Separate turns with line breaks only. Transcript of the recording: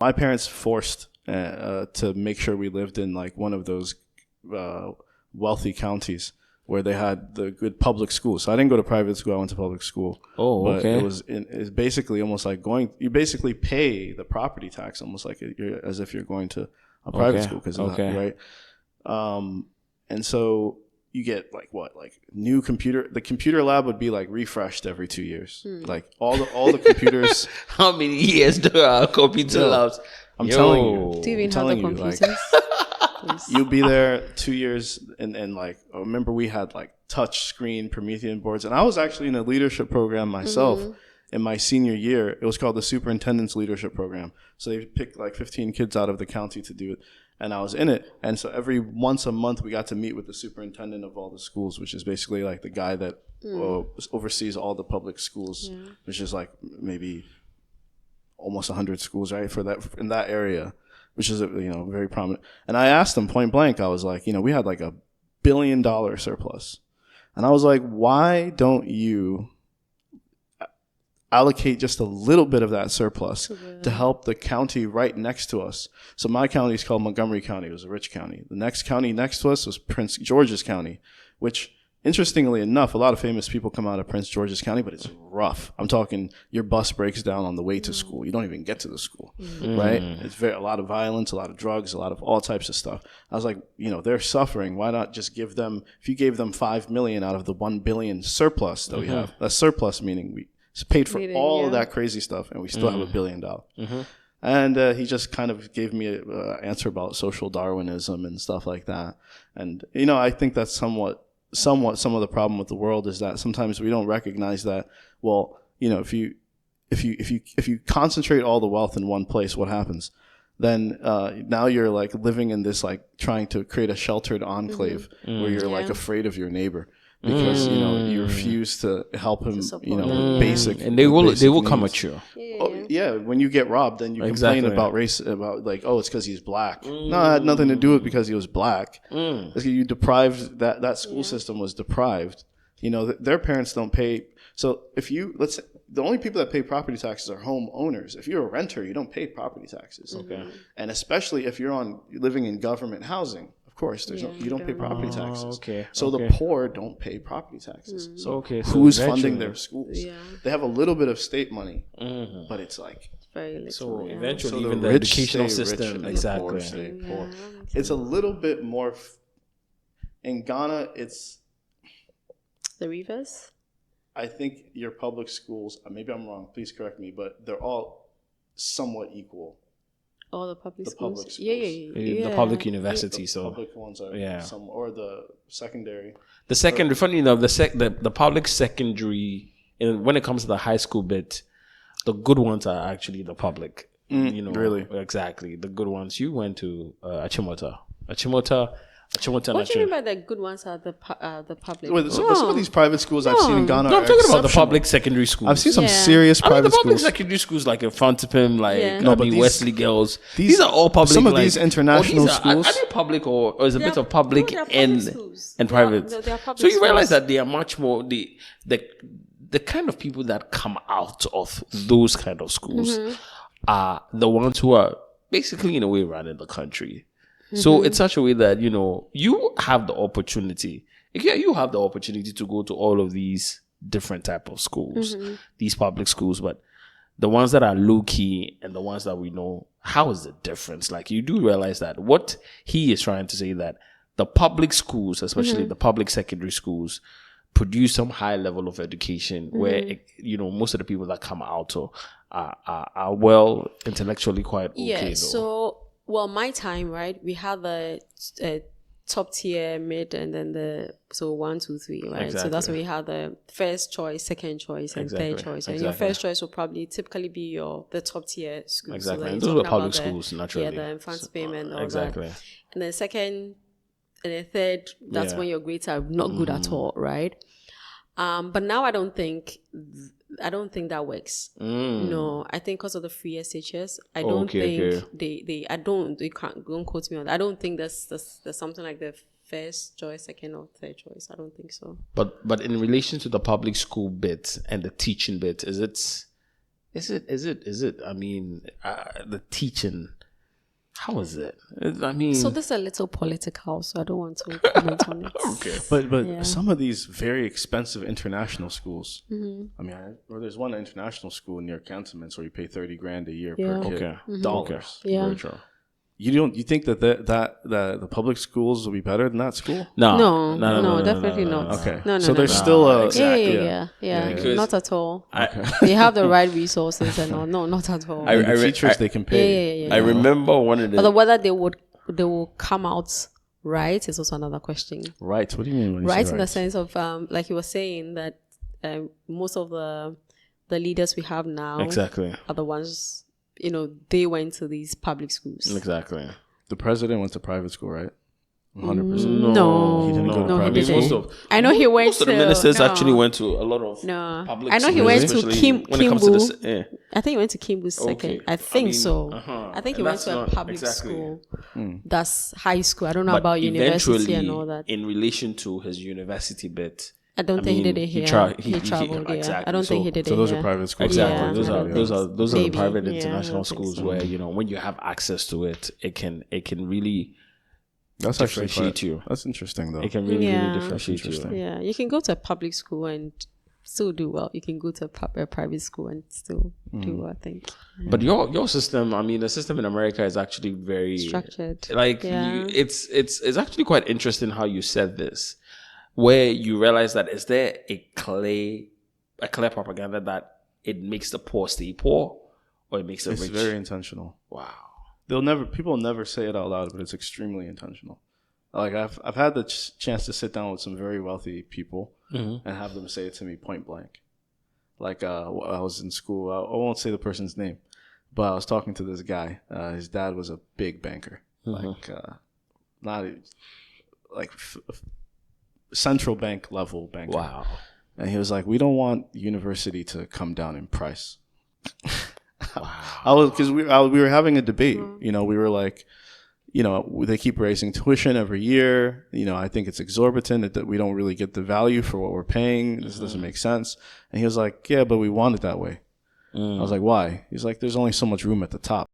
my parents forced to make sure we lived in like one of those wealthy counties where they had the good public schools. So I didn't go to private school. I went to public school.
Oh,
but
okay.
It's basically almost like you basically pay the property tax almost like as if you're going to a private school, because right. And so you get like new computer. The computer lab would be like refreshed every 2 years. Like all the computers.
How many years do our computer labs?
I'm telling you.
Do you even have the computers?
You'll be there 2 years, and like I remember we had like touch screen Promethean boards, and I was actually in a leadership program myself in my senior year. It was called the Superintendent's Leadership Program. So they picked like 15 kids out of the county to do it, and I was in it. And so once a month we got to meet with the superintendent of all the schools, which is basically like the guy that oversees all the public schools, which is like maybe almost 100 schools, right, for that in that area, which is very prominent. And I asked him point blank, I was like, we had like $1 billion surplus, and I was like, why don't you allocate just a little bit of that surplus to help the county right next to us? So my county is called Montgomery County. It was a rich county. The next county next to us was Prince George's County, which, interestingly enough, a lot of famous people come out of Prince George's County, but it's rough. I'm talking your bus breaks down on the way to school. You don't even get to the school, right? It's a lot of violence, a lot of drugs, a lot of all types of stuff. I was like, they're suffering. Why not just give them, if you gave them $5 million out of the $1 billion surplus that we have, a surplus meaning we paid for all of that crazy stuff, and we still have $1 billion. And he just kind of gave me an answer about social Darwinism and stuff like that. And, I think that's somewhat some of the problem with the world is that sometimes we don't recognize that, well, if you concentrate all the wealth in one place, what happens? Then now you're like living in this like trying to create a sheltered enclave where you're like afraid of your neighbor because you refuse to help him, basic,
and they will
needs.
come at you.
When you get robbed, then you complain about race, about like, it's because he's black. No, it had nothing to do with because he was black. It's you deprived that school system was deprived. Their parents don't pay. So let's say the only people that pay property taxes are homeowners. If you're a renter, you don't pay property taxes. Okay, and especially if you're living in government housing. Of course, you don't pay property taxes. So the poor don't pay property taxes. So who's funding their schools? They have a little bit of state money, but it's like
very little.
So eventually, even the educational system,
exactly. The poor stay poor. It's a little bit more. In Ghana, it's
the reverse.
I think your public schools. Maybe I'm wrong. Please correct me, but they're all somewhat equal.
All the public schools?
The public university.
The public ones are some, or the secondary.
The secondary, funny enough, the public secondary, when it comes to the high school bit, the good ones are actually the public.
Really?
Exactly. The good ones. You went to Achimota.
What do you mean by the good ones are the public?
Wait, some of these private schools I've seen in Ghana
I'm talking about the public secondary schools.
I've seen some serious private
the public
schools.
secondary schools like in Fontipim, Wesley Girls. These are all public.
Some of these international schools.
Are they public or is a bit of public and private?
They're public
so you realize
schools.
that they are much more the kind of people that come out of those kind of schools are the ones who are basically in a way running the country. So it's such a way that, you have the opportunity. You have the opportunity to go to all of these different type of schools, these public schools, but the ones that are low key and the ones that we know, how is the difference? Like you do realize that what he is trying to say that the public schools, especially the public secondary schools, produce some high level of education where, most of the people that come out are well intellectually quite okay.
Yeah,
though.
so... Well, my time, right? We had the top tier, mid, and then so 1, 2, 3, right?
Exactly.
So that's when we had the first choice, second choice, and third choice. And your first choice will probably typically be the top tier schools.
Exactly.
So
and those were public schools, naturally.
Yeah, the infant payment and all
exactly.
that. And then second and then third, that's when your grades are not good at all, right? But now I don't think that works. No, I think because of the free SHS, I don't think don't quote me on that. I don't think there's something like the first choice, second or third choice. I don't think so.
But in relation to the public school bit and the teaching bit, is it Is it? I mean, the teaching. How is it? I mean,
So this is a little political, so I don't want to comment on it.
okay.
But some of these very expensive international schools. I mean, there's one international school near cantonments where you pay $30,000 a year per kid.
Okay.
Dollars.
Yeah.
Very true.
You think that the public schools will be better than that school?
No, definitely not.
Okay.
No,
So there's still a
Yeah.
Because
Not at all.
Okay.
They have the right resources and all. No, not at all.
And the teachers they can pay.
Yeah.
I remember one of
But whether they will come out right is also another question.
Right. What do you mean when you
Right
say
in the
right?
sense of like you were saying that most of the leaders we have now
exactly.
are the ones, they went to these public schools.
Exactly.
The president went to private school, right? 100%.
No,
He didn't go to
no,
private
he
school.
didn't. I know he went
Most of the
to-
ministers
no.
actually went to a lot of
No,
public
I know he
schools,
went to
especially when it comes to
Kimbu.
this.
I think he went to Kimbu second.
Okay.
I think
mean,
so.
uh-huh.
I think he
And
went
that's
to a
not
public
exactly.
school. That's high school. I don't know
But
about university
eventually,
and all that.
in relation to his university bit,
I don't think he did it here. He traveled here.
exactly.
I don't think he did it
So those
here.
are private schools.
Exactly.
Yeah,
those
I
are
don't
those
think
are
so.
those are the
Maybe.
private
Yeah, I
international
don't think
schools
so.
where when you have access to it, it can really
That's actually
differentiate
quite,
you.
That's interesting though.
It can really
Yeah.
differentiate you.
Interesting.
Yeah, you can go to a public school and still do well. You can go to a private school and still do well, I think.
But your system, I mean, the system in America is actually very
Structured.
Like
Yeah.
it's actually quite interesting how you said this, where you realize that is there a clear propaganda that it makes the poor stay poor, or it makes the
It's
rich.
very intentional.
Wow.
People never say it out loud, but it's extremely intentional. Like I've had the chance to sit down with some very wealthy people and have them say it to me point blank. Like I was in school. I won't say the person's name, but I was talking to this guy. His dad was a big banker, not like central bank level banker.
Wow.
And he was like, "We don't want university to come down in price."
Wow.
Because we were having a debate. We were like, they keep raising tuition every year. I think it's exorbitant that we don't really get the value for what we're paying. This doesn't make sense. And he was like, "Yeah, but we want it that way." I was like, "Why?" He's like, "There's only so much room at the top."